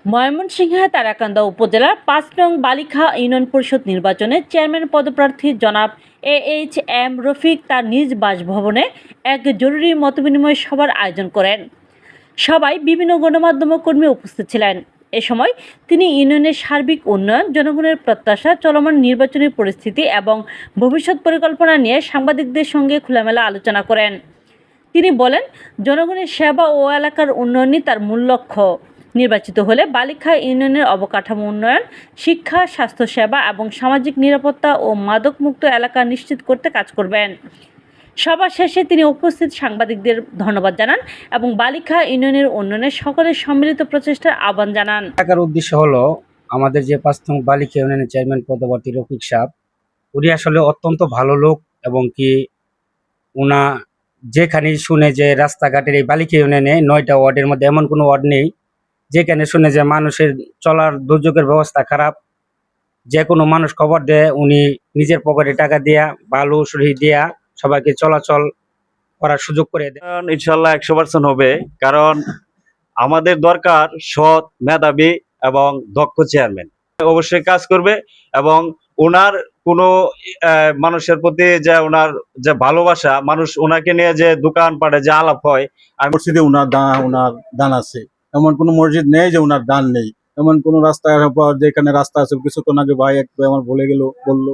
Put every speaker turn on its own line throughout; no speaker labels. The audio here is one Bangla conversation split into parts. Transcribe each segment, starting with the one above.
ময়মনসিংহ তারাকান্দা উপজেলার ৫ নং বালিখা ইউনিয়ন পরিষদ নির্বাচনে চেয়ারম্যান পদপ্রার্থী জনাব এএইচ.এম. রফিক তার নিজ বাসভবনে এক জরুরি মতবিনিময় সভার আয়োজন করেন। সভায় বিভিন্ন গণমাধ্যম কর্মী উপস্থিত ছিলেন। এ সময় তিনি ইউনিয়নের সার্বিক উন্নয়ন, জনগণের প্রত্যাশা, চলমান নির্বাচনী পরিস্থিতি এবং ভবিষ্যৎ পরিকল্পনা নিয়ে সাংবাদিকদের সঙ্গে খোলামেলা আলোচনা করেন। তিনি বলেন, জনগণের সেবা ও এলাকার উন্নয়নই তার মূল লক্ষ্য। নির্বাচিত হলে বালিখা ইউনিয়নের অবকাঠামো উন্নয়ন, শিক্ষা, স্বাস্থ্যসেবা এবং সামাজিক নিরাপত্তা ও মাদকমুক্ত এলাকা নিশ্চিত করতে কাজ করবেন। সভা শেষে তিনি উপস্থিত সাংবাদিকদের ধন্যবাদ জানান এবং বালিখা ইউনিয়নের উন্নয়নে সকলের সম্মিলিত প্রচেষ্টার আহ্বান জানান।
এলাকার উদ্দেশ্য হলো আমাদের যে ৫ নং বালিখা ইউনিয়নের চেয়ারম্যান পদপ্রার্থী রফিক সাহেব, উনি আসলে অত্যন্ত ভালো লোক এবং কি উনা যেখানে শুনে যে রাস্তাঘাটের এই বালিখা ইউনিয়নে ৯টা ওয়ার্ডের মধ্যে এমন কোনো ওয়ার্ড নেই যেখানে শুনে যে মানুষের চলার দুর্যোগের ব্যবস্থা খারাপ, যে কোনো মানুষ খবর দেয় উনি নিজের পকেটে টাকা দিয়া বালু সহি দিয়া সবাইকে চলাচল করার সুযোগ করে দেয়।
ইনশাল্লাহ ১০০% হবে, কারণ আমাদের দরকার সৎ, মেধাবী এবং দক্ষ চেয়ারম্যান। অবশ্যই কাজ করবে এবং ওনার কোনো মানুষের প্রতি যে ওনার যে ভালোবাসা, মানুষ ওনাকে নিয়ে যে দোকানপাটে যে আলাপ হয়,
মসজিদে ওনার দান আছে, এমন কোনো মসজিদ নেই যে ওনার দান নেই। এমন কোনো রাস্তা যেখানে রাস্তা আছে, কিছুক্ষণ আগে ভাই একটু আমার বললো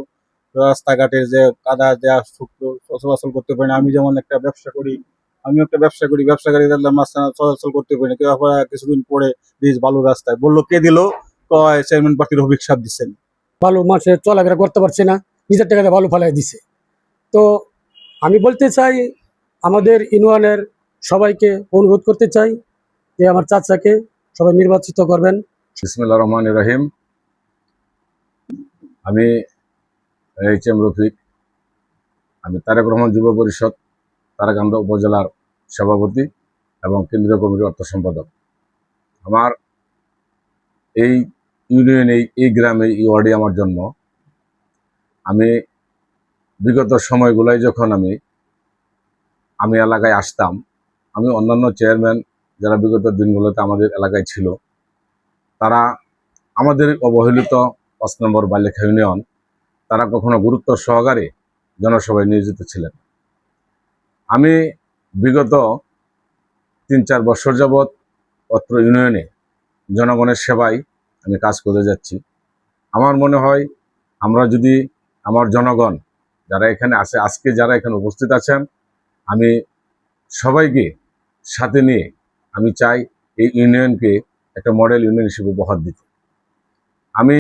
রাস্তাঘাটে যে কাদা দেওয়া শুকনো চলাচল করতে পারি না। আমি যেমন একটা ব্যবসা করি, ব্যবসাকারীদের মাঝখানে চলাচল করতে পারি না। কিছুদিন পরে বালু রাস্তায় বললো কে দিল, কয় চেয়ারম্যান প্রার্থী রফিক সাহেব দিচ্ছেন।
ভালো মানুষের চলাফেরা করতে পারছে না, নিজের টাকাতে ভালো ফেলাই দিছে। তো আমি বলতে চাই, আমাদের ইউনিয়নের সবাইকে অনুরোধ করতে চাই যে আমার চাচাকে সবাই নির্বাচিত করবেন।
বিসমিল্লাহির রহমানির রহিম। আমি এইচ.এম. রফিক, আমি তারেক রহমান যুব পরিষদ তারাকান্দা উপজেলার সভাপতি এবং কেন্দ্রীয় কমিটির অর্থ সম্পাদক। আমার এই ইউনিয়নে, এই গ্রামে, এই ওয়ার্ডে আমার জন্ম। আমি বিগত সময়গুলোয় যখন আমি এলাকায় আসতাম, আমি অন্যান্য চেয়ারম্যান যারা বিগত দিনগুলোতে আমাদের এলাকায় ছিল, তারা আমাদের অবহেলিত ৫ নম্বর বালিখা ইউনিয়ন, তারা কখনো গুরুত্ব সহকারে জনসভায় নিয়োজিত ছিলেন। আমি বিগত ৩-৪ বছর যাবৎ অত্র ইউনিয়নে জনগণের সেবায় আমি কাজ করে যাচ্ছি। আমার মনে হয় আমরা যদি আমার জনগণ যারা এখানে আছে, আজকে যারা এখানে উপস্থিত আছেন, আমি সবাইকে সাথে নিয়ে আমি চাই এই ইউনিয়নকে একটা মডেল ইউনিয়ন হিসেবে উপহার দিতে। আমি